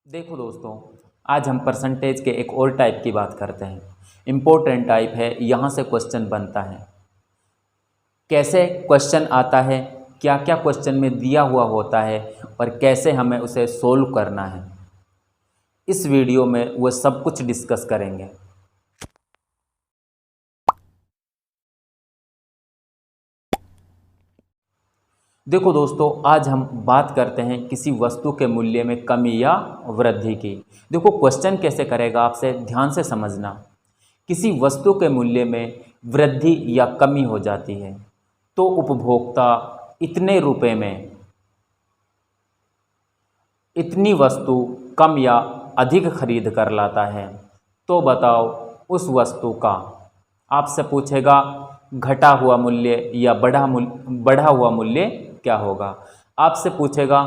देखो दोस्तों, आज हम परसेंटेज के एक और टाइप की बात करते हैं। इम्पोर्टेंट टाइप है, यहाँ से क्वेश्चन बनता है। कैसे क्वेश्चन आता है, क्या क्या क्वेश्चन में दिया हुआ होता है और कैसे हमें उसे सोल्व करना है, इस वीडियो में वो सब कुछ डिस्कस करेंगे। देखो दोस्तों, आज हम बात करते हैं किसी वस्तु के मूल्य में कमी या वृद्धि की। देखो क्वेश्चन कैसे करेगा, आपसे ध्यान से समझना। किसी वस्तु के मूल्य में वृद्धि या कमी हो जाती है तो उपभोक्ता इतने रुपए में इतनी वस्तु कम या अधिक खरीद कर लाता है। तो बताओ उस वस्तु का, आपसे पूछेगा घटा हुआ मूल्य या बढ़ा हुआ मूल्य क्या होगा। आपसे पूछेगा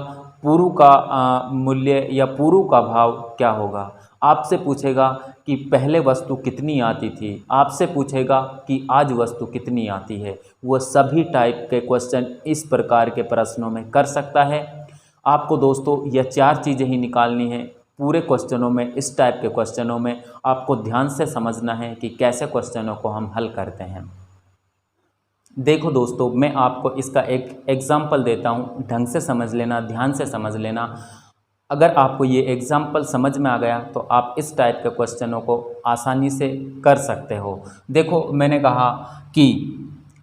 पूर्व का मूल्य या पूर्व का भाव क्या होगा। आपसे पूछेगा कि पहले वस्तु कितनी आती थी। आपसे पूछेगा कि आज वस्तु कितनी आती है। वो सभी टाइप के क्वेश्चन इस प्रकार के प्रश्नों में कर सकता है। आपको दोस्तों यह चार चीज़ें ही निकालनी है। पूरे क्वेश्चनों में, इस टाइप के क्वेश्चनों में आपको ध्यान से समझना है कि कैसे क्वेश्चनों को हम हल करते हैं। देखो दोस्तों, मैं आपको इसका एक एग्जाम्पल देता हूँ, ढंग से समझ लेना, ध्यान से समझ लेना। अगर आपको ये एग्जाम्पल समझ में आ गया तो आप इस टाइप के क्वेश्चनों को आसानी से कर सकते हो। देखो, मैंने कहा कि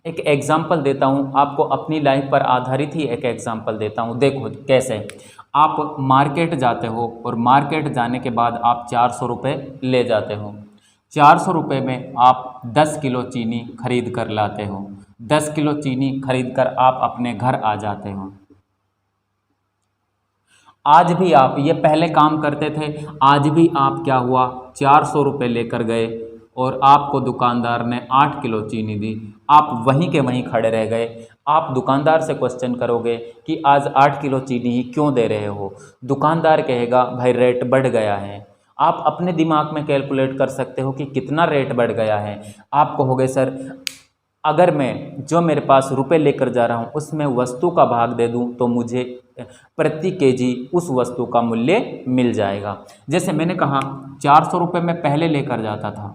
एक एग्जाम्पल देता हूँ आपको, अपनी लाइफ पर आधारित ही एक एग्जाम्पल देता हूँ। देखो कैसे, आप मार्केट जाते हो और मार्केट जाने के बाद आप 400 रुपये ले जाते हो। 400 रुपये में आप 10 किलो चीनी खरीद कर लाते हो। 10 किलो चीनी खरीद कर आप अपने घर आ जाते हो। आज भी आप ये पहले काम करते थे, आज भी आप क्या हुआ, 400 रुपये लेकर गए और आपको दुकानदार ने 8 किलो चीनी दी। आप वहीं के वहीं खड़े रह गए। आप दुकानदार से क्वेश्चन करोगे कि आज 8 किलो चीनी ही क्यों दे रहे हो। दुकानदार कहेगा भाई रेट बढ़ गया है। आप अपने दिमाग में कैलकुलेट कर सकते हो कि कितना रेट बढ़ गया है। आप कहोगे सर, अगर मैं जो मेरे पास रुपए लेकर जा रहा हूँ उसमें वस्तु का भाग दे दूँ तो मुझे प्रति केजी उस वस्तु का मूल्य मिल जाएगा। जैसे मैंने कहा 400 रुपये में पहले लेकर जाता था,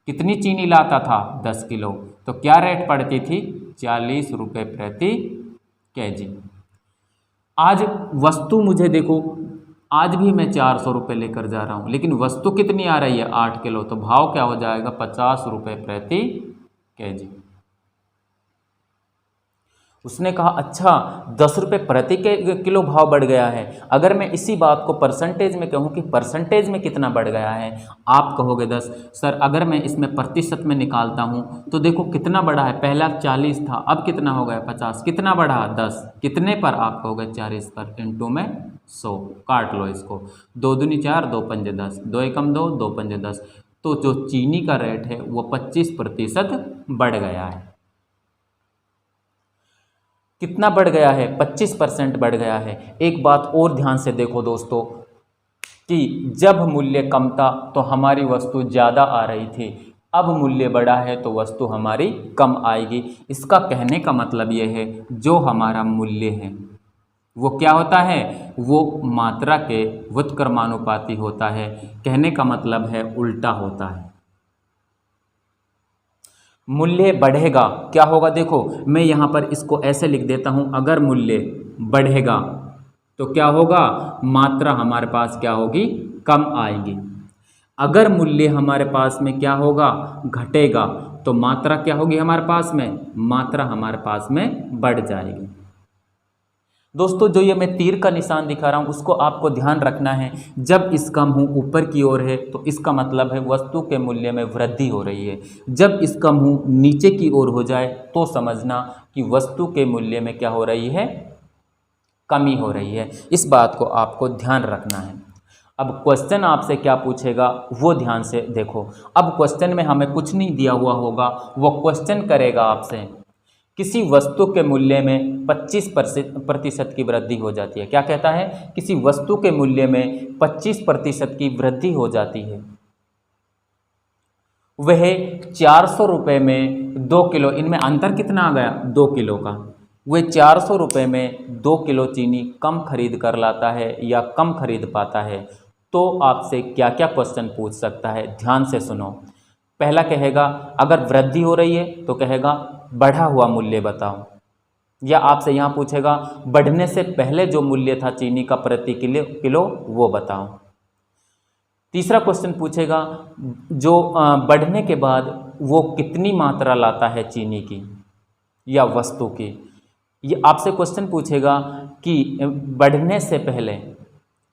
कितनी चीनी लाता था, 10 किलो, तो क्या रेट पड़ती थी, 40 रुपये प्रति केजी। आज वस्तु मुझे देखो, आज भी मैं 400 रुपये लेकर जा रहा हूँ, लेकिन वस्तु कितनी आ रही है, 8 किलो, तो भाव क्या हो जाएगा, 50 रुपये प्रति केजी। उसने कहा अच्छा 10 रुपये प्रति किलो भाव बढ़ गया है। अगर मैं इसी बात को परसेंटेज में कहूँ कि परसेंटेज में कितना बढ़ गया है, आप कहोगे 10। सर अगर मैं इसमें प्रतिशत में निकालता हूँ तो देखो कितना बढ़ा है, पहला 40 था, अब कितना हो गया 50, कितना बढ़ा 10, कितने पर, आप कहोगे 40 पर, इंटू में 100, काट लो इसको, 2 दूनी 4, 2 पंजे 10, 2 एकम 2, 2 पंजे 10। तो जो चीनी का रेट है वो 25% बढ़ गया है। कितना बढ़ गया है, 25% बढ़ गया है। एक बात और ध्यान से देखो दोस्तों कि जब मूल्य कम था तो हमारी वस्तु ज़्यादा आ रही थी, अब मूल्य बढ़ा है तो वस्तु हमारी कम आएगी। इसका कहने का मतलब ये है, जो हमारा मूल्य है वो क्या होता है, वो मात्रा के व्युत्क्रमानुपाती होता है। कहने का मतलब है उल्टा होता है। मूल्य बढ़ेगा, क्या होगा, देखो मैं यहाँ पर इसको ऐसे लिख देता हूँ, अगर मूल्य बढ़ेगा तो क्या होगा, मात्रा हमारे पास क्या होगी, कम आएगी। अगर मूल्य हमारे पास में क्या होगा, घटेगा, तो मात्रा क्या होगी हमारे पास में, मात्रा हमारे पास में बढ़ जाएगी। दोस्तों जो ये मैं तीर का निशान दिखा रहा हूँ उसको आपको ध्यान रखना है। जब इसका मुंह ऊपर की ओर है तो इसका मतलब है वस्तु के मूल्य में वृद्धि हो रही है। जब इसका मुंह नीचे की ओर हो जाए तो समझना कि वस्तु के मूल्य में क्या हो रही है, कमी हो रही है। इस बात को आपको ध्यान रखना है। अब क्वेश्चन आपसे क्या पूछेगा वो ध्यान से देखो। अब क्वेश्चन में हमें कुछ नहीं दिया हुआ होगा, वो क्वेश्चन करेगा आपसे किसी वस्तु के मूल्य में 25% की वृद्धि हो जाती है। क्या कहता है, किसी वस्तु के मूल्य में 25% की वृद्धि हो जाती है। वह 400 रुपये में 2 किलो, इनमें अंतर कितना आ गया, 2 किलो का। वह 400 रुपये में 2 किलो चीनी कम खरीद कर लाता है या कम खरीद पाता है। तो आपसे क्या क्या क्वेश्चन पूछ सकता है, ध्यान से सुनो। पहला कहेगा अगर वृद्धि हो रही है तो कहेगा बढ़ा हुआ मूल्य बताओ, या आपसे यहाँ पूछेगा बढ़ने से पहले जो मूल्य था चीनी का प्रति किलो वो बताओ। तीसरा क्वेश्चन पूछेगा जो बढ़ने के बाद वो कितनी मात्रा लाता है चीनी की या वस्तु की। ये आपसे क्वेश्चन पूछेगा कि बढ़ने से पहले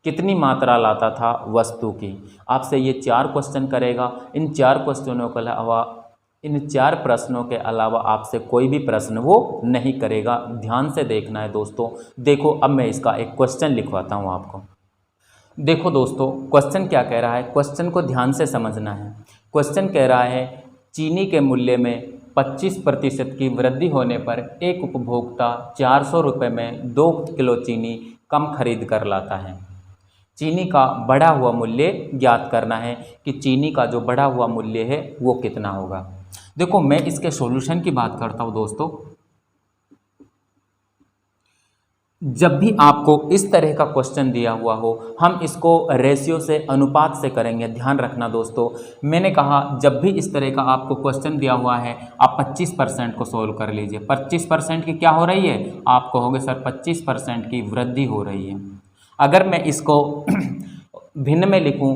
कितनी मात्रा लाता था वस्तु की। आपसे ये 4 क्वेश्चन करेगा। इन 4 क्वेश्चनों के अलावा, इन 4 प्रश्नों के अलावा आपसे कोई भी प्रश्न वो नहीं करेगा। ध्यान से देखना है दोस्तों। देखो अब मैं इसका एक क्वेश्चन लिखवाता हूँ आपको। देखो दोस्तों क्वेश्चन क्या कह रहा है, क्वेश्चन को ध्यान से समझना है। क्वेश्चन कह रहा है चीनी के मूल्य में 25% की वृद्धि होने पर एक उपभोक्ता 400 रुपये में 2 किलो चीनी कम खरीद कर लाता है। चीनी का बढ़ा हुआ मूल्य ज्ञात करना है कि चीनी का जो बढ़ा हुआ मूल्य है वो कितना होगा। देखो मैं इसके सॉल्यूशन की बात करता हूँ दोस्तों। जब भी आपको इस तरह का क्वेश्चन दिया हुआ हो, हम इसको रेशियो से, अनुपात से करेंगे। ध्यान रखना दोस्तों, मैंने कहा जब भी इस तरह का आपको क्वेश्चन दिया हुआ है आप 25% को सोल्व कर लीजिए। 25% की क्या हो रही है, आप कहोगे सर 25% की वृद्धि हो रही है। अगर मैं इसको भिन्न में लिखूं,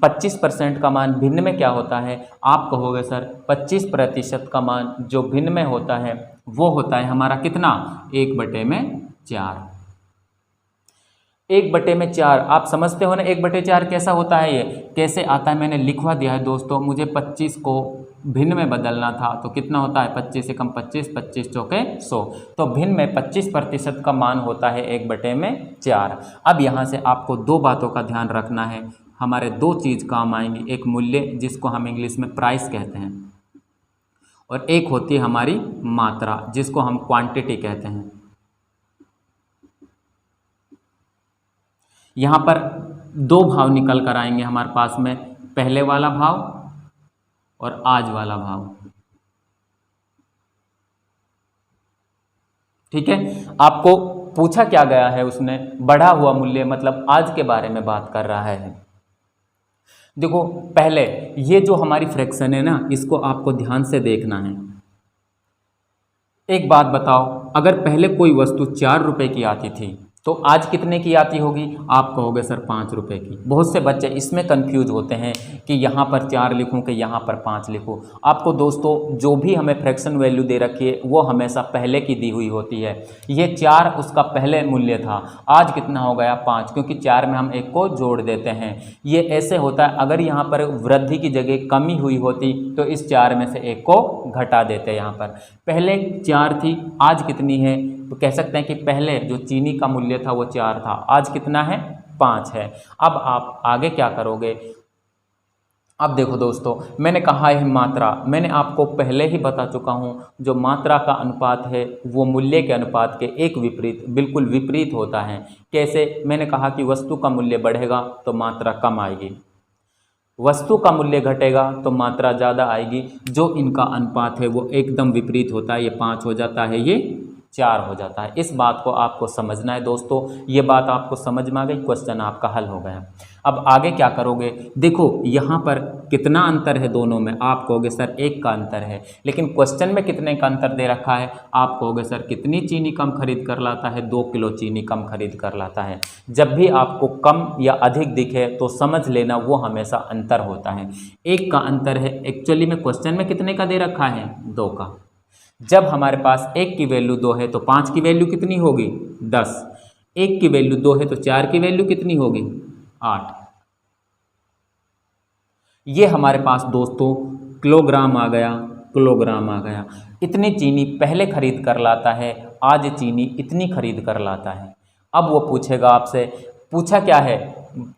25% का मान भिन्न में क्या होता है, आप कहोगे सर 25% का मान जो भिन्न में होता है वो होता है हमारा कितना, 1/4। 1/4 आप समझते हो ना, 1/4 कैसा होता है, ये कैसे आता है मैंने लिखवा दिया है दोस्तों। मुझे 25 को भिन्न में बदलना था तो कितना होता है, 25 से कम 25, 25 चौके 100। तो भिन्न में 25% का मान होता है 1/4। अब यहाँ से आपको 2 बातों का ध्यान रखना है। हमारे 2 चीज़ काम आएंगी, एक मूल्य जिसको हम इंग्लिश में प्राइस कहते हैं, और एक होती है हमारी मात्रा जिसको हम क्वांटिटी कहते हैं। यहाँ पर 2 भाव निकल कर आएंगे हमारे पास में, पहले वाला भाव और आज वाला भाव। ठीक है, आपको पूछा क्या गया है उसने, बढ़ा हुआ मूल्य मतलब आज के बारे में बात कर रहा है। देखो पहले ये जो हमारी फ्रैक्शन है ना, इसको आपको ध्यान से देखना है। एक बात बताओ, अगर पहले कोई वस्तु 4 रुपए की आती थी तो आज कितने की आती होगी, आप कहोगे सर 5 रुपए की। बहुत से बच्चे इसमें कंफ्यूज होते हैं कि यहाँ पर 4 लिखूँ कि यहाँ पर 5 लिखूँ। आपको दोस्तों जो भी हमें फ्रैक्शन वैल्यू दे रखी है वो हमेशा पहले की दी हुई होती है। ये 4 उसका पहले मूल्य था, आज कितना हो गया 5, क्योंकि 4 में हम 1 को जोड़ देते हैं। ये ऐसे होता है, अगर यहाँ पर वृद्धि की जगह कमी हुई होती तो इस 4 में से 1 को घटा देते। यहाँ पर पहले 4 थी, आज कितनी है, तो कह सकते हैं कि पहले जो चीनी का मूल्य था वो 4 था, आज कितना है 5 है। अब आप आगे क्या करोगे, अब देखो दोस्तों मैंने कहा है मात्रा, मैंने आपको पहले ही बता चुका हूँ जो मात्रा का अनुपात है वो मूल्य के अनुपात के एक विपरीत, बिल्कुल विपरीत होता है। कैसे, मैंने कहा कि वस्तु का मूल्य बढ़ेगा तो मात्रा कम आएगी, वस्तु का मूल्य घटेगा तो मात्रा ज़्यादा आएगी। जो इनका अनुपात है वो एकदम विपरीत होता है, ये 5 हो जाता है, ये 4 हो जाता है। इस बात को आपको समझना है दोस्तों। ये बात आपको समझ में आ गई, क्वेश्चन आपका हल हो गया। अब आगे क्या करोगे, देखो यहाँ पर कितना अंतर है दोनों में, आप कहोगे सर 1 का अंतर है, लेकिन क्वेश्चन में कितने का अंतर दे रखा है, आप कहोगे सर कितनी चीनी कम खरीद कर लाता है, 2 किलो चीनी कम खरीद कर लाता है। जब भी आपको कम या अधिक दिखे तो समझ लेना वो हमेशा अंतर होता है। 1 का अंतर है, एक्चुअली में क्वेश्चन में कितने का दे रखा है, 2 का। जब हमारे पास 1 की वैल्यू 2 है तो 5 की वैल्यू कितनी होगी, 10। 1 की वैल्यू 2 है तो 4 की वैल्यू कितनी होगी, 8। ये हमारे पास दोस्तों किलोग्राम आ गया, किलोग्राम आ गया। इतनी चीनी पहले खरीद कर लाता है, आज चीनी इतनी खरीद कर लाता है। अब वो पूछेगा आपसे, पूछा क्या है,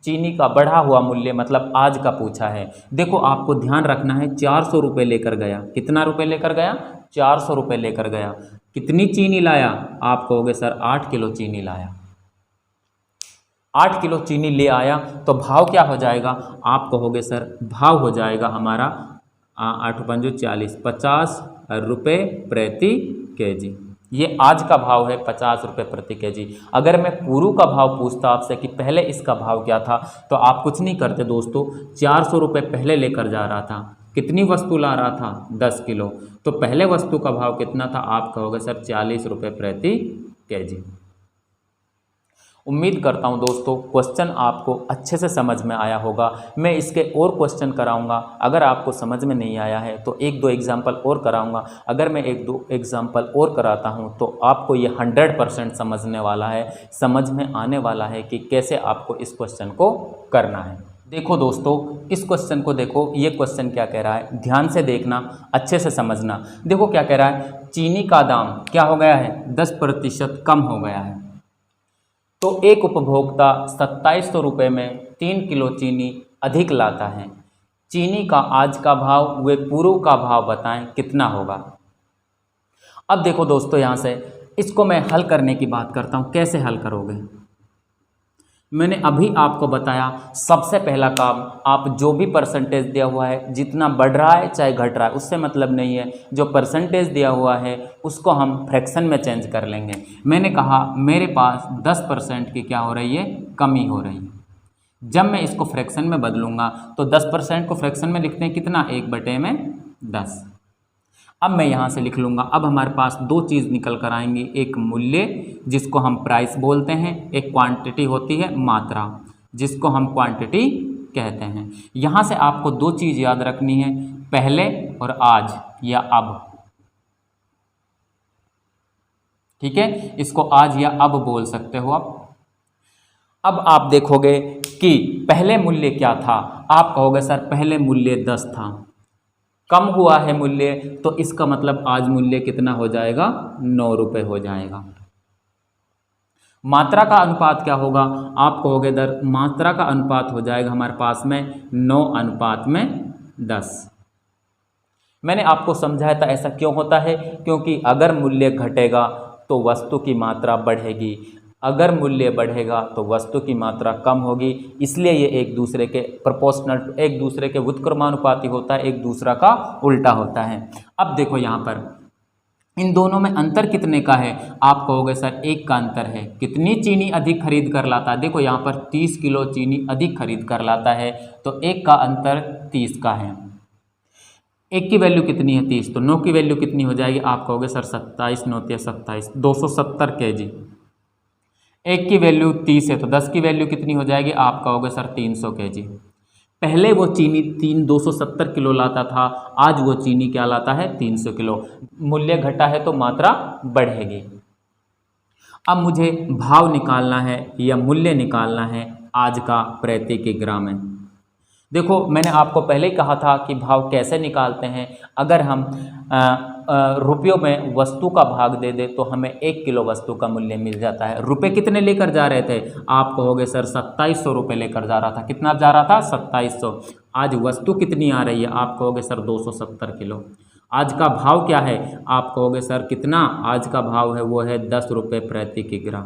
चीनी का बढ़ा हुआ मूल्य मतलब आज का पूछा है। देखो आपको ध्यान रखना है, 400 रुपये लेकर गया, कितना रुपये लेकर गया, 400 रुपये लेकर गया। कितनी चीनी लाया, आप कहोगे सर 8 किलो चीनी लाया। 8 किलो चीनी ले आया तो भाव क्या हो जाएगा, आप कहोगे सर भाव हो जाएगा हमारा 8 × 5 = 40, 50 रुपये प्रति केजी। ये आज का भाव है 50 रुपये प्रति केजी। अगर मैं पूरू का भाव पूछता आपसे कि पहले इसका भाव क्या था, तो आप कुछ नहीं करते दोस्तों, 400 रुपये पहले लेकर जा रहा था। कितनी वस्तु ला रहा था? 10 किलो। तो पहले वस्तु का भाव कितना था? आप कहोगे सर 40 रुपये प्रति केजी। उम्मीद करता हूं दोस्तों क्वेश्चन आपको अच्छे से समझ में आया होगा। मैं इसके और क्वेश्चन कराऊंगा, अगर आपको समझ में नहीं आया है तो एक दो एग्जाम्पल और कराऊंगा। अगर मैं एक दो एग्जाम्पल और कराता हूं तो आपको ये 100% समझने वाला है, समझ में आने वाला है कि कैसे आपको इस क्वेश्चन को करना है। देखो दोस्तों, इस क्वेश्चन को देखो, ये क्वेश्चन क्या कह रहा है, ध्यान से देखना, अच्छे से समझना। देखो क्या कह रहा है, चीनी का दाम क्या हो गया है? 10% कम हो गया है। तो एक उपभोक्ता 2700 रुपये में 3 किलो चीनी अधिक लाता है। चीनी का आज का भाव व पूर्व का भाव बताएं कितना होगा। अब देखो दोस्तों, यहाँ से इसको मैं हल करने की बात करता हूँ। कैसे हल करोगे? मैंने अभी आपको बताया, सबसे पहला काम, आप जो भी परसेंटेज दिया हुआ है, जितना बढ़ रहा है चाहे घट रहा है उससे मतलब नहीं है, जो परसेंटेज दिया हुआ है उसको हम फ्रैक्शन में चेंज कर लेंगे। मैंने कहा मेरे पास 10% की क्या हो रही है? कमी हो रही है। जब मैं इसको फ्रैक्शन में बदलूंगा तो 10% को फ्रैक्शन में लिखते हैं कितना? 1/10। अब मैं यहाँ से लिख लूँगा। अब हमारे पास दो चीज़ निकल कर आएंगी, एक मूल्य जिसको हम प्राइस बोलते हैं, एक क्वांटिटी होती है मात्रा जिसको हम क्वांटिटी कहते हैं। यहाँ से आपको दो चीज़ याद रखनी है, पहले और आज या अब। ठीक है, इसको आज या अब बोल सकते हो आप। अब आप देखोगे कि पहले मूल्य क्या था, आप कहोगे सर पहले मूल्य 10 था, कम हुआ है मूल्य, तो इसका मतलब आज मूल्य कितना हो जाएगा? 9 रुपये हो जाएगा। मात्रा का अनुपात क्या होगा? आप कहोगे दर मात्रा का अनुपात हो जाएगा हमारे पास में 9:10। मैंने आपको समझाया था ऐसा क्यों होता है, क्योंकि अगर मूल्य घटेगा तो वस्तु की मात्रा बढ़ेगी, अगर मूल्य बढ़ेगा तो वस्तु की मात्रा कम होगी। इसलिए ये एक दूसरे के प्रोपोर्शनल, एक दूसरे के व्युत्क्रमानुपाती होता है, एक दूसरा का उल्टा होता है। अब देखो यहाँ पर इन दोनों में अंतर कितने का है? आप कहोगे सर 1 का अंतर है। कितनी चीनी अधिक खरीद कर लाता है? देखो यहाँ पर 30 किलो चीनी अधिक खरीद कर लाता है, तो 1 का अंतर 30 का है। 1 की वैल्यू कितनी है? 30, तो 9 की वैल्यू कितनी हो जाएगी? आप कहोगे सर 27 9 27, 270 kg। 1 की वैल्यू 30 है, तो 10 की वैल्यू कितनी हो जाएगी? आप कहोगे सर 300 kg। पहले वो चीनी 270 किलो लाता था, आज वो चीनी क्या लाता है? 300 किलो। मूल्य घटा है तो मात्रा बढ़ेगी। अब मुझे भाव निकालना है या मूल्य निकालना है आज का प्रति किग्रा में। देखो मैंने आपको पहले ही कहा था कि भाव कैसे निकालते हैं। अगर हम रुपयों में वस्तु का भाग दे दे तो हमें 1 किलो वस्तु का मूल्य मिल जाता है। रुपए कितने लेकर जा रहे थे? आप कहोगे सर 2700 रुपये लेकर जा रहा था। कितना जा रहा था? 2700। आज वस्तु कितनी आ रही है? आप कहोगे सर 270 किलो। आज का भाव क्या है? आप कहोगे सर कितना? आज का भाव है वो है 10 रुपये प्रति किग्रा।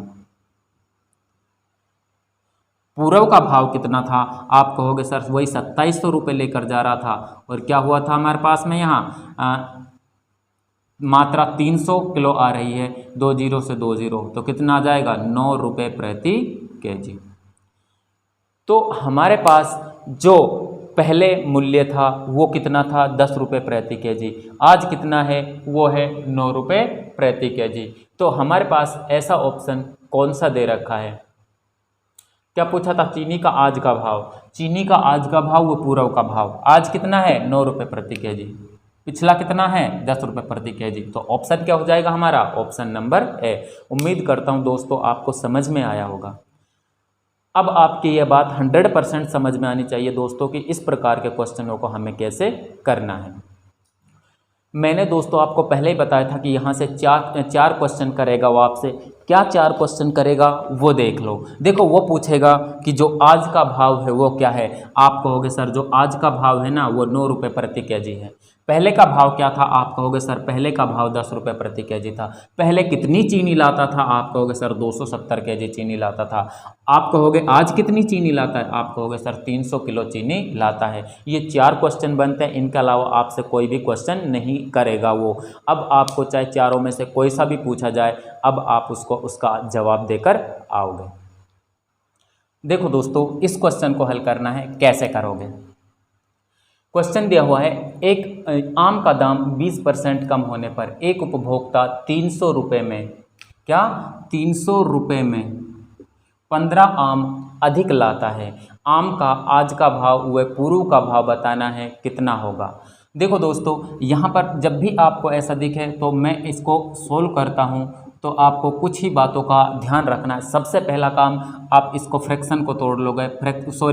पूर्व का भाव कितना था? आप कहोगे सर वही 2700 रुपये लेकर जा रहा था, और क्या हुआ था हमारे पास में यहाँ मात्रा 300 किलो आ रही है, 2 जीरो से 2 जीरो, तो कितना आ जाएगा? 9 रुपये प्रति केजी। तो हमारे पास जो पहले मूल्य था वो कितना था? 10 रुपये प्रति केजी। आज कितना है? वो है 9 रुपये प्रति केजी। तो हमारे पास ऐसा ऑप्शन कौन सा दे रखा है? क्या पूछा था? चीनी का आज का भाव। चीनी का आज का भाव वो पूर्व का भाव। आज कितना है? 9 रुपये प्रति केजी। पिछला कितना है? 10 रुपये प्रति केजी। तो ऑप्शन क्या हो जाएगा हमारा? Option number A. उम्मीद करता हूँ दोस्तों आपको समझ में आया होगा। अब आपकी यह बात 100% समझ में आनी चाहिए दोस्तों कि इस प्रकार के क्वेश्चनों को हमें कैसे करना है। मैंने दोस्तों आपको पहले ही बताया था कि यहाँ से चार क्वेश्चन करेगा वो आपसे। क्या 4 क्वेश्चन करेगा वो देख लो। देखो वो पूछेगा कि जो आज का भाव है वो क्या है। आप कहोगे सर जो आज का भाव है ना वो 9 रुपये प्रति केजी है। पहले का भाव क्या था? आप कहोगे सर पहले का भाव 10 रुपये प्रति केजी था। पहले कितनी चीनी लाता था? आप कहोगे सर 270 केजी चीनी लाता था। आप कहोगे आज कितनी चीनी लाता है? आप कहोगे सर 300 किलो चीनी लाता है। ये 4 क्वेश्चन बनते हैं, इनके अलावा आपसे कोई भी क्वेश्चन नहीं करेगा वो। अब आपको चाहे चारों में से कोई सा भी पूछा जाए, अब आप उसका जवाब देकर आओगे। देखो दोस्तों, इस क्वेश्चन को हल करना है, कैसे करोगे? क्वेश्चन दिया हुआ है, एक आम का दाम 20% कम होने पर एक उपभोक्ता 300 रुपये में, क्या 300 रुपये में 15 आम अधिक लाता है। आम का आज का भाव व पूर्व का भाव बताना है, कितना होगा। देखो दोस्तों, यहाँ पर जब भी आपको ऐसा दिखे तो मैं इसको सोल्व करता हूँ, तो आपको कुछ ही बातों का ध्यान रखना है। सबसे पहला काम, आप इसको फ्रैक्शन को तोड़ लोगे।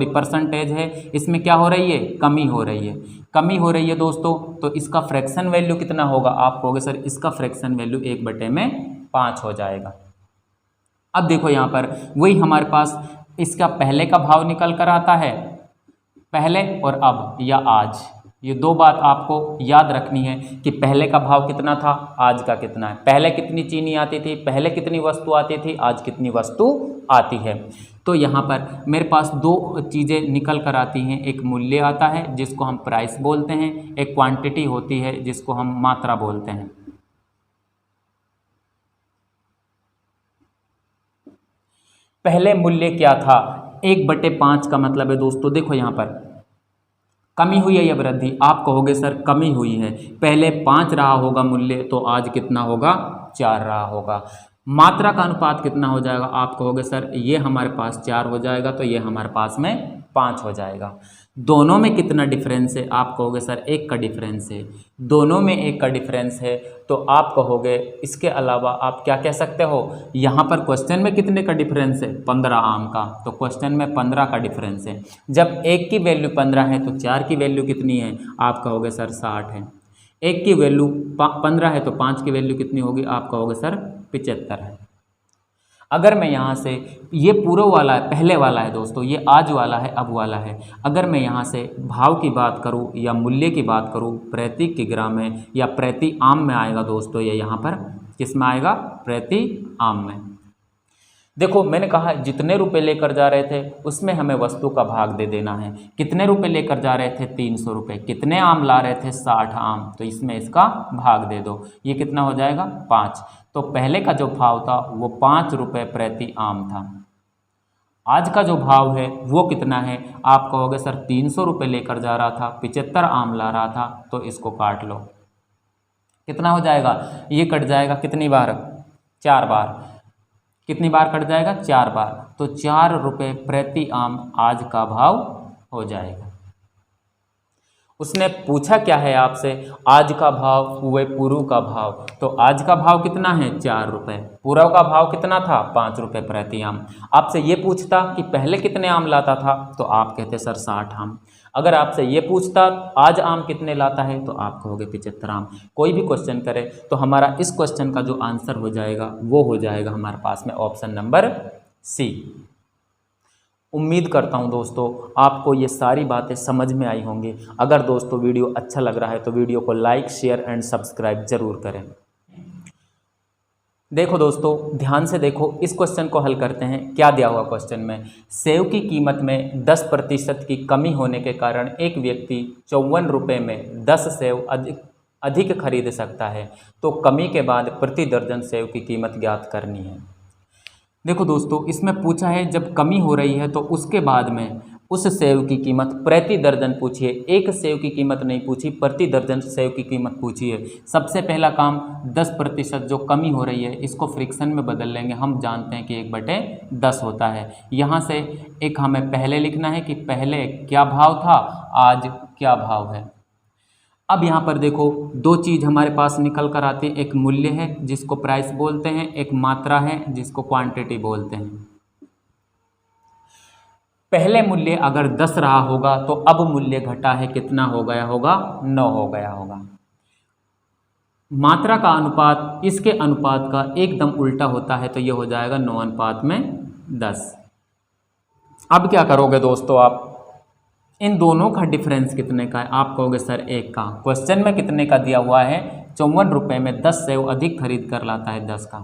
परसेंटेज है, इसमें क्या हो रही है? कमी हो रही है। कमी हो रही है दोस्तों, तो इसका फ्रैक्शन वैल्यू कितना होगा? आप कहोगे सर इसका फ्रैक्शन वैल्यू 1/5 हो जाएगा। अब देखो यहाँ पर वही हमारे पास इसका पहले का भाव निकल कर आता है, पहले और अब या आज। ये दो बात आपको याद रखनी है कि पहले का भाव कितना था, आज का कितना है। पहले कितनी चीनी आती थी, पहले कितनी वस्तु आती थी, आज कितनी वस्तु आती है। तो यहाँ पर मेरे पास दो चीज़ें निकल कर आती हैं। एक मूल्य आता है जिसको हम प्राइस बोलते हैं, एक क्वांटिटी होती है जिसको हम मात्रा बोलते हैं। पहले मूल्य क्या था? 1/5 का मतलब है दोस्तों, देखो यहाँ पर कमी हुई है या वृद्धि? आप कहोगे सर कमी हुई है। पहले 5 रहा होगा मूल्य, तो आज कितना होगा? 4 रहा होगा। मात्रा का अनुपात कितना हो जाएगा? आप कहोगे सर ये हमारे पास 4 हो जाएगा, तो ये हमारे पास में 5 हो जाएगा। दोनों में कितना डिफरेंस है? आप कहोगे सर 1 का डिफरेंस है। दोनों में 1 का डिफरेंस है, तो आप कहोगे इसके अलावा आप क्या कह सकते हो? यहाँ पर क्वेश्चन में कितने का डिफरेंस है? 15 आम का, तो क्वेश्चन में 15 का डिफरेंस है। जब 1 की वैल्यू 15 है तो 4 की वैल्यू कितनी है? आप कहोगे सर 60 है। 1 की वैल्यू 15 है तो 5 की वैल्यू कितनी होगी? आप कहोगे सर 75 है। अगर मैं यहाँ से, ये पूर्व वाला है, पहले वाला है दोस्तों, ये आज वाला है, अब वाला है। अगर मैं यहाँ से भाव की बात करूँ या मूल्य की बात करूँ, प्रति किग्रा में या प्रति आम में आएगा दोस्तों। ये यहाँ पर किस में आएगा? प्रति आम में। देखो मैंने कहा जितने रुपए लेकर जा रहे थे उसमें हमें वस्तु का भाग दे देना है। कितने रुपए लेकर जा रहे थे? 300 रुपये। कितने आम ला रहे थे? 60 आम, तो इसमें इसका भाग दे दो। ये कितना हो जाएगा? 5। तो पहले का जो भाव था वो 5 रुपये प्रति आम था। आज का जो भाव है वो कितना है? आप कहोगे सर 300 रुपये लेकर जा रहा था, 75 आम ला रहा था, तो इसको काट लो। कितना हो जाएगा? ये कट जाएगा कितनी बार? 4 बार। कितनी बार कट जाएगा? 4 बार। तो 4 रुपये प्रति आम आज का भाव हो जाएगा। उसने पूछा क्या है आपसे? आज का भाव व पूर्व का भाव। तो आज का भाव कितना है? 4 रुपये। पूर्व का भाव कितना था? 5 रुपये प्रति आम। आपसे ये पूछता कि पहले कितने आम लाता था, तो आप कहते सर 60 आम। अगर आपसे ये पूछता आज आम कितने लाता है, तो आप कहोगे 75 आम। कोई भी क्वेश्चन करे तो हमारा इस क्वेश्चन का जो आंसर हो जाएगा वो हो जाएगा हमारे पास में ऑप्शन नंबर सी। उम्मीद करता हूं दोस्तों आपको ये सारी बातें समझ में आई होंगी। अगर दोस्तों वीडियो अच्छा लग रहा है तो वीडियो को लाइक, शेयर एंड सब्सक्राइब जरूर करें। देखो दोस्तों ध्यान से देखो, इस क्वेश्चन को हल करते हैं। क्या दिया हुआ क्वेश्चन में? सेव की कीमत में 10% की कमी होने के कारण एक व्यक्ति 54 रुपये में 10 सेव अधिक खरीद सकता है, तो कमी के बाद प्रति दर्जन सेव की कीमत ज्ञात करनी है। देखो दोस्तों इसमें पूछा है जब कमी हो रही है तो उसके बाद में उस सेव की कीमत प्रति दर्जन पूछिए। एक सेव की कीमत नहीं पूछी, प्रति दर्जन सेव की कीमत पूछी है। सबसे पहला काम 10% जो कमी हो रही है इसको फ्रिक्शन में बदल लेंगे। हम जानते हैं कि 1/10 होता है। यहाँ से एक हमें पहले लिखना है कि पहले क्या भाव था, आज क्या भाव है। अब यहाँ पर देखो दो चीज़ हमारे पास निकल कर आती है। एक मूल्य है जिसको प्राइस बोलते हैं, एक मात्रा है जिसको क्वांटिटी बोलते हैं। पहले मूल्य अगर 10 रहा होगा तो अब मूल्य घटा है, कितना हो गया होगा? 9 हो गया होगा। मात्रा का अनुपात इसके अनुपात का एकदम उल्टा होता है, तो ये हो जाएगा 9:10। अब क्या करोगे दोस्तों आप? इन दोनों का डिफरेंस कितने का है? आप कहोगे सर 1 का। क्वेश्चन में कितने का दिया हुआ है? 54 रुपये में 10 सेव अधिक खरीद कर लाता है 10 का।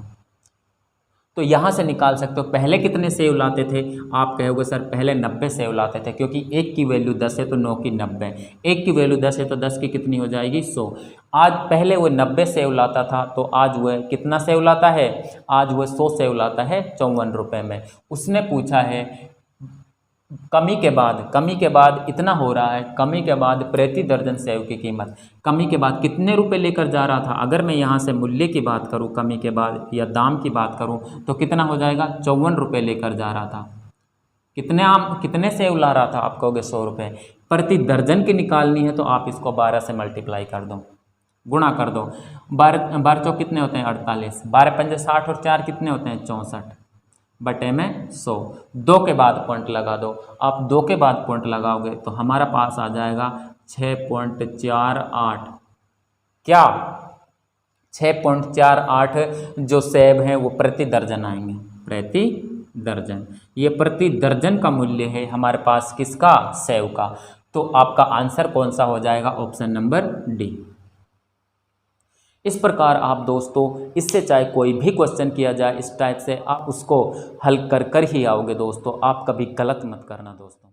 तो यहाँ से निकाल सकते हो पहले कितने सेव लाते थे। आप कहोगे सर पहले 90 सेव लाते थे, क्योंकि 1 की वैल्यू 10 है तो 9 की 90, 1 की वैल्यू 10 है तो 10 की कितनी हो जाएगी 100। आज पहले वो 90 सेव लाता था, तो आज वह कितना सेव लाता है? आज वह 100 सेव लाता है 54 रुपये में। उसने पूछा है कमी के बाद इतना हो रहा है, कमी के बाद प्रति दर्जन सेव की कीमत, कमी के बाद कितने रुपए लेकर जा रहा था। अगर मैं यहाँ से मूल्य की बात करूँ, कमी के बाद या दाम की बात करूँ, तो कितना हो जाएगा? 54 रुपये लेकर जा रहा था। कितने सेव ला रहा था? आप कहोगे 100 रुपये। प्रति दर्जन की निकालनी है तो आप इसको 12 से मल्टीप्लाई कर दो, गुणा कर दो। 12 चौक कितने होते हैं? 48, 12 पंजे 60 और 4 कितने होते हैं? 64 बटे में 100। 2 के बाद पॉइंट लगा दो। आप 2 के बाद पॉइंट लगाओगे तो हमारा पास आ जाएगा 6.48। क्या 6.48 जो सेब हैं वो प्रति दर्जन आएंगे, प्रति दर्जन। ये प्रति दर्जन का मूल्य है हमारे पास किसका? सेब का। तो आपका आंसर कौन सा हो जाएगा? Option number D. इस प्रकार आप दोस्तों इससे चाहे कोई भी क्वेश्चन किया जाए इस टाइप से, आप उसको हल कर ही आओगे दोस्तों। आप कभी गलत मत करना दोस्तों।